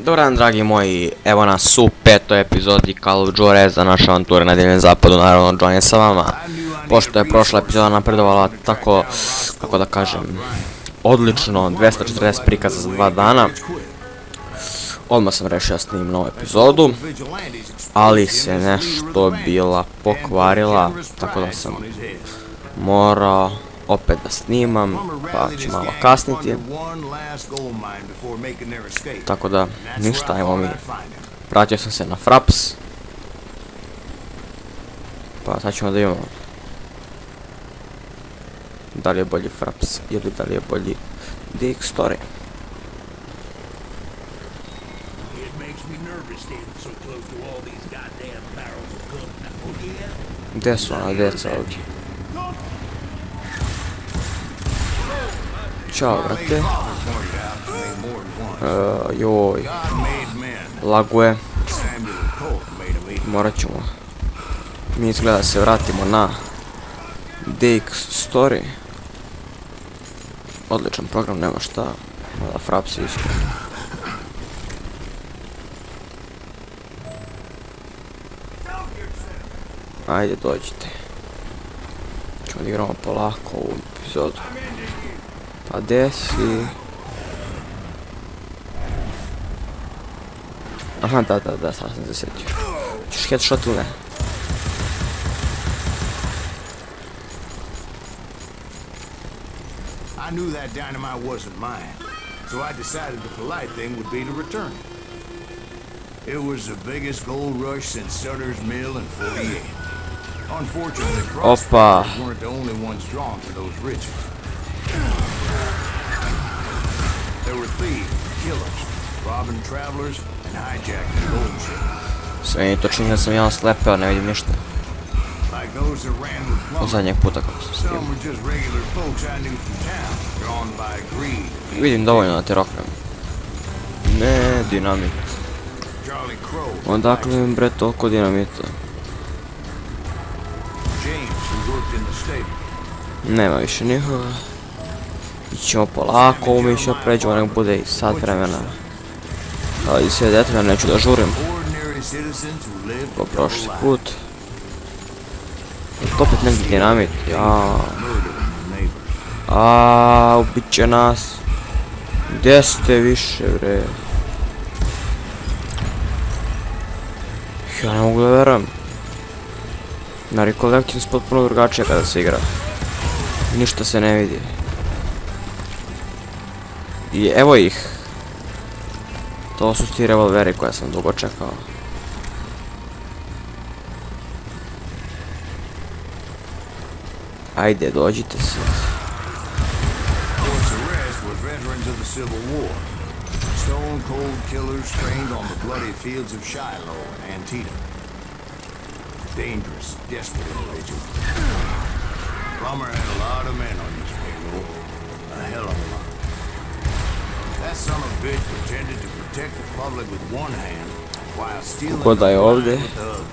Dobar dan, dragi moji, evo nas u 5. epizodi Call of Juareza, naša avantura na Divljem zapadu, naravno John je sa vama. Pošto je prošla epizoda napredovala tako, kako da kažem, odlično, 240 prikaza za 2 dana. Odmah sam rešio da snimim novu epizodu, ali se nešto bila pokvarila, tako da sam morao opet da snimam, pa ću malo kasniti. Tako da, ništa, evo mi. Vratio sam se na Fraps. Pa sad ćemo da imamo da li je bolji Fraps ili da li je bolji DX Story. Gdje su ona djeca ovdje? Ćao, brate. Joj. Laguje. Morat ćemo mi izgleda da se vratimo na DX Story. Odličan program, nema šta. Mada Fraps je isto. Ajde, dođite. Ćemo da igramo polako ovu epizodu. Pa desi. Aha, da, sad sam se sjetio. Ćeš headshot ili ne? I knew that dynamite wasn't mine, so I decided the polite thing would be to return it. It was the biggest gold rush since Sutter's Mill in 48. Unfortunately, Crossfire weren't the only ones drawn to those riches. There were thieves, killers, robbing travelers, and hijacking gold ships. Sve je to čini da sam ja slepeo, ne vidim ništa. Like those that ran with Od PLUMMER. zadnjeg puta kako sam Some snimao. were just regular folks I knew from town, drawn by greed. Vidim dovoljno da te roknem. Ne, dinamit. Charlie Crow. Odakle im bre toliko dinamita? James, who worked in the stable. Nema više nikoga. Ićemo polako, ovo mi još pređemo, nek bude i sat vremena. Ali sve detaljno neću da žurim. Ordinary citizens who lived Ko prošli put. Opet neki dinamit, ubit će nas. Gdje ste više, bre? Ja ne mogu da verujem. Na Recollections potpuno drugačije kada se igra. Ništa se ne vidi. I evo ih. To su ti revolveri koje sam dugo čekao. Ajde, dođite se. Civil War. Stone cold killers trained on the bloody fields of Shiloh and Antietam. Dangerous, desperate individuals. Plummer had a lot of men on his payroll. A hell of a lot. That son of a bitch pretended to protect the public with one hand while stealing Kako da je ovdje? with the other.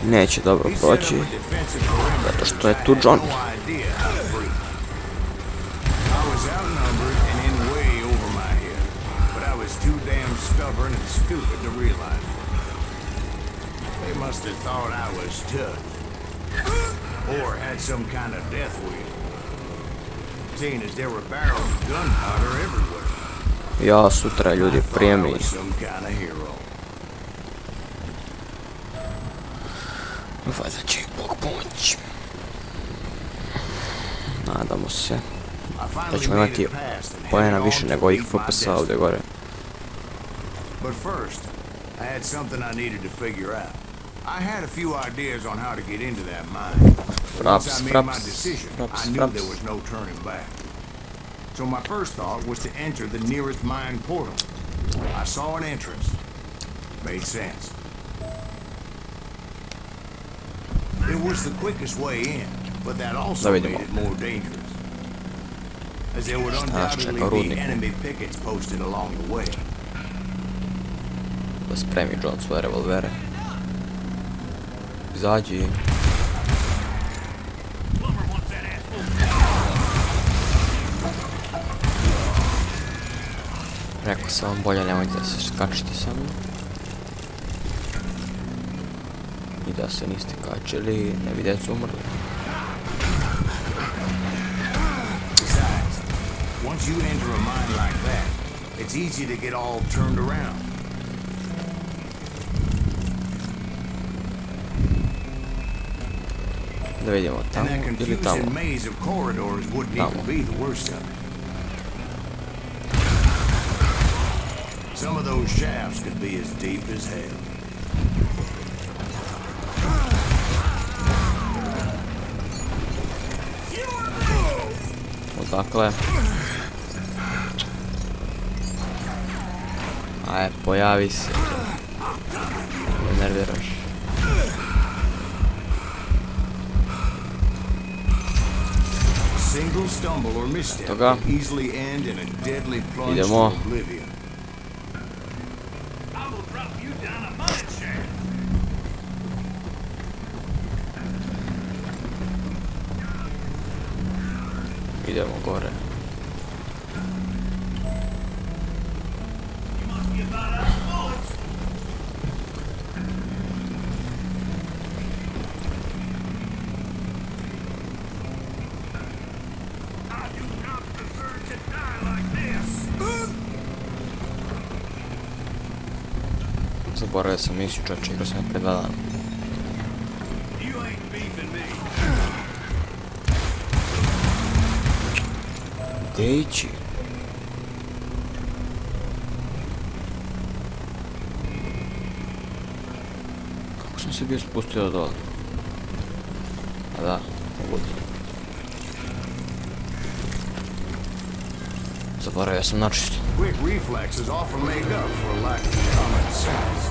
Neće dobro proći. Zato što je tu John. Stubborn and stupid to realize it. They must have thought I was tough. Or had some kind of death wheel. Seeing as there were barrels of gunpowder everywhere. Ja sutra ljudi prijemi. Valjda će ih Bog pomoći. Nadamo se da ćemo imati pojena više nego ih FPS-a ovdje gore. But first, I had something I needed to figure out. I had a few ideas on how to get into that mine. Once I made my decision, I knew there was no turning back. So my first thought was to enter the nearest mine portal. I saw an entrance. Made sense. It was the quickest way in, but that also made it more dangerous. As there would undoubtedly be enemy pickets posted along the way. Da spremi John svoje revolvere. Izađi. Rekao sam vam bolje nemojte da se skačete sa mnom. I da se niste kačili, ne bi djecu umrli. Once you enter a mine like that, it's easy to get all turned around. Da vidimo tamo ili tamo. And that confusing maze of corridors wouldn't even be the worst of it. Some of those shafts could be as deep as hell. Odakle? Aj, pojavi se. Ne nerviraš. Single stumble or misstep Toga. can easily end in a deadly plunge to Idemo. oblivion. Idemo gore. Zaboravio sam misiju, čovječe, igrao sam je pre 2 dana. Gdje ići? Kako sam se bio spustio dole? A da, moguće. Zaboravio sam načisto. Quick reflexes often make up for a lack of common sense.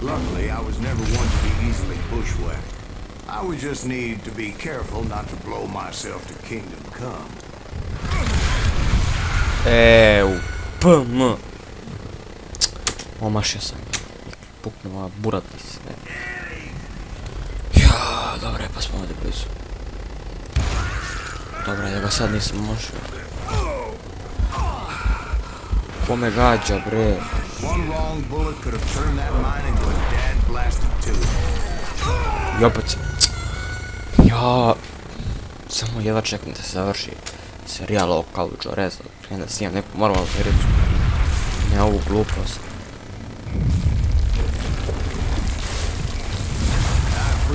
Luckily, I was never one to be easily bushwhacked. I would just need to be careful not to blow myself to kingdom come. PM. Omašio sam. Pukne moja burati sve. Ja, dobro je, pa smo ovdje blizu. Dobro je da ga sad nisam omašio. Ko me gađa, bre? I opet sam... Ja... Samo jedva čekam da se završi serijal o Call of Juareza. Krenem da snimam neku normalnu igricu. Ne ovu glupost.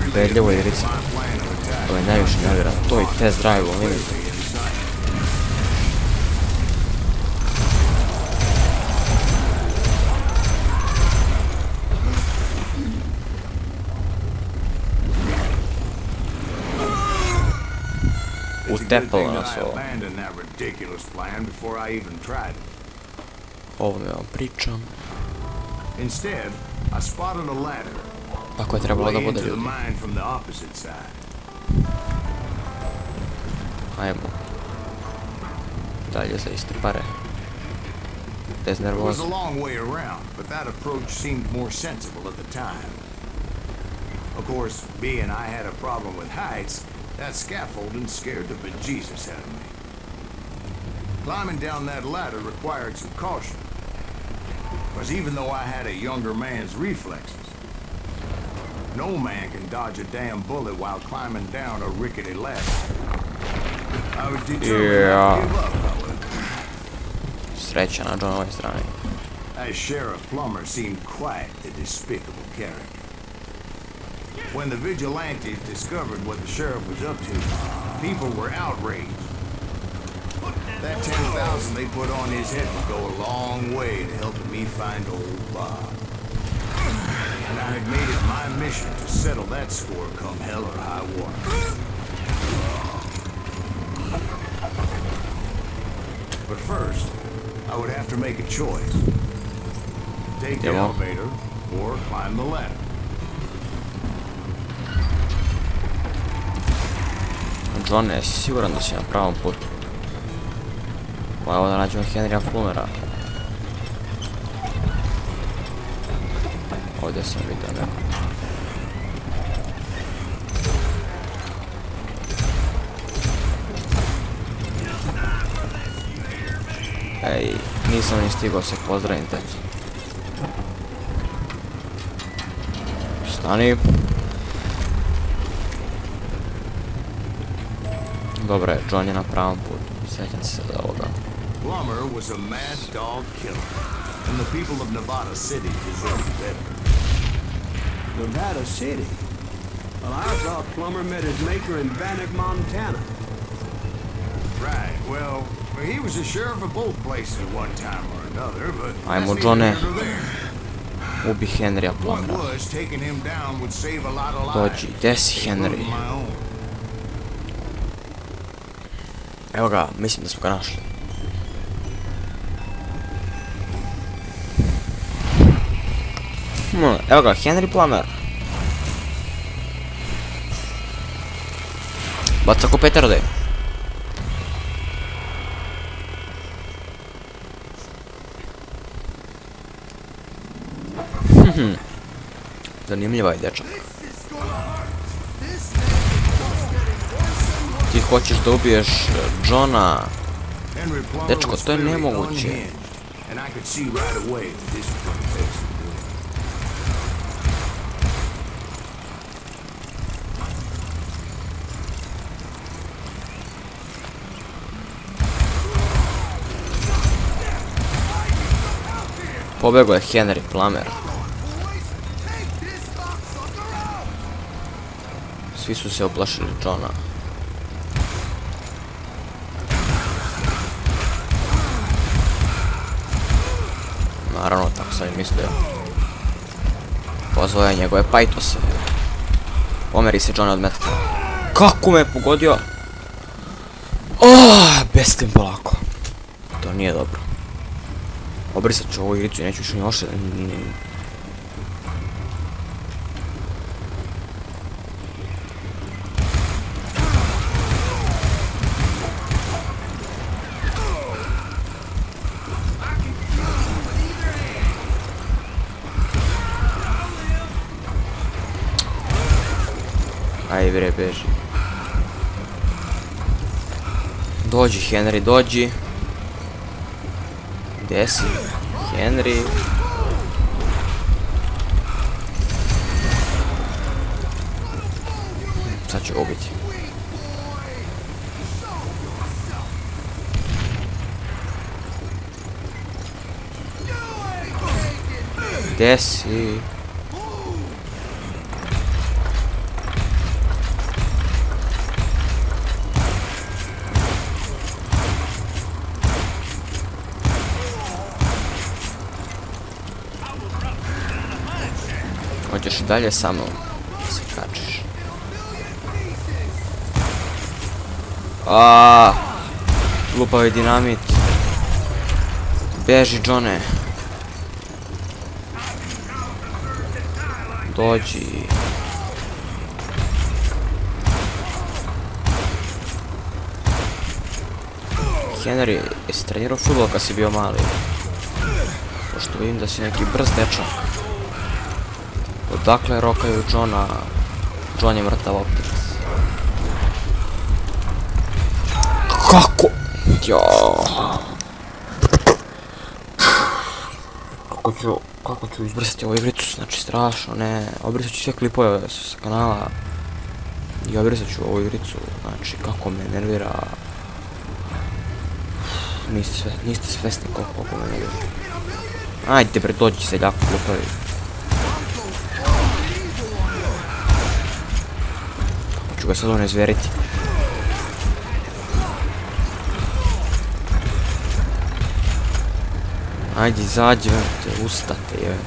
Ubedljivo igrica. To je najviše nervira. To i test drive u limitu. Utepalo nas ovo. Ovo mi vam pričam. Tako je trebalo da bude ljudi. Ajmo. Dalje za iste pare. Bez nervoza. Of course, being I had a problem with heights, that scaffolding scared the bejesus out of me. Climbing down that ladder required some caution, because even though I had a younger man's reflexes, no man can dodge a damn bullet while climbing down a rickety ladder. I was determined not to give up, however. Sreća na Johnovoj strani. As Sheriff Plummer seemed quite a despicable character. When the vigilantes discovered what the sheriff was up to, people were outraged. That 10,000 they put on his head would go a long way to helping me find old Bob. And I had made it my mission to settle that score come hell or high water. But first, I would have to make a choice. Take the elevator or climb the ladder. John, jesi siguran da si na pravom putu? Pa evo da nađemo Henrya Plummera. Ovdje sam vidio neko. Ej, Nisam ni stigao se pozdravim tecu. Stani. Dobro je, John je na pravom putu. Sjećam se da ovoga. Plummer was a mad dog killer, and the people of Nevada City deserve better. Nevada City? Well, I thought Plummer met his maker in Bannock, Montana. Right, well, he was a sheriff of both places at one time or another, but Ajmo, that's Johne. neither here nor there. Ubi Henrya Point Plummera. was, taking him down would save a lot of lives. Dođi, gdje si Henry? including my own. Evo ga, mislim da smo ga našli. Evo ga, Henry Plummer. Baca ko petarde. Zanimljiva je dečak. Ti hoćeš da ubiješ Johna. Henry Plummer Dečko, was to je clearly nemoguće. unhinged, and I could see right away that this was going to take some doing. Pobegao je Henry Plummer. Svi su se uplašili Johna. Naravno, tako sam i mislio. Pozvao je njegove pajtose. Pomeri se John od metka. Kako me je pogodio? Bez tim polako. To nije dobro. Obrisat ću ovu igricu i neću više ni ošte. Aj bre, beži. Dođi Henry, dođi. Gdje si? Henry. Sad ću ubiti. Gdje si? Hoćeš i dalje sa mnom da se kačiš. Glupavi dinamit. Beži, Johne. Dođi. Henry, jesi trenirao fudbal kad si bio mali? Pošto vidim da si neki brz dečak. Odakle rokaju Johna? John je mrtav opet. Kako? Jao. Kako ću izbrisati ovu igricu? Znači strašno, ne. Obrisat ću sve klipove sa kanala. I obrisat ću ovu igricu. Znači kako me nervira. Niste svesni koliko me nervira. Ajde bre, dođi se jako klupavi. Ću ga sad ono izveriti. Ajde, izađi, te, ustate, je.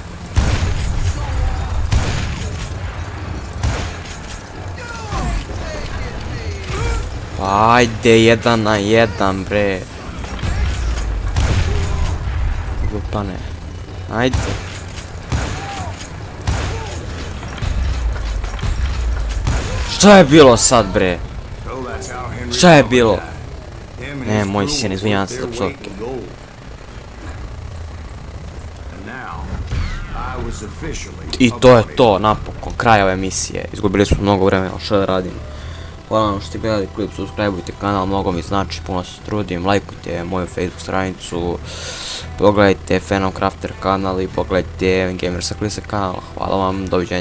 Pa ajde, 1 na 1, bre. Glupane. Ajde. Šta je bilo sad, bre? Šta je bilo? Ne, moj sin, izvinjavam se za psovke. I to je to, napokon, kraj ove misije. Izgubili smo mnogo vremena, ali što da radim? Hvala vam što ste gledali klip, subscribeujte kanal, mnogo mi znači, puno se trudim, lajkujte moju Facebook stranicu, pogledajte F.E.A.R Crafter kanal i pogledajte Gamersa Klisa kanal. Hvala vam, doviđenja.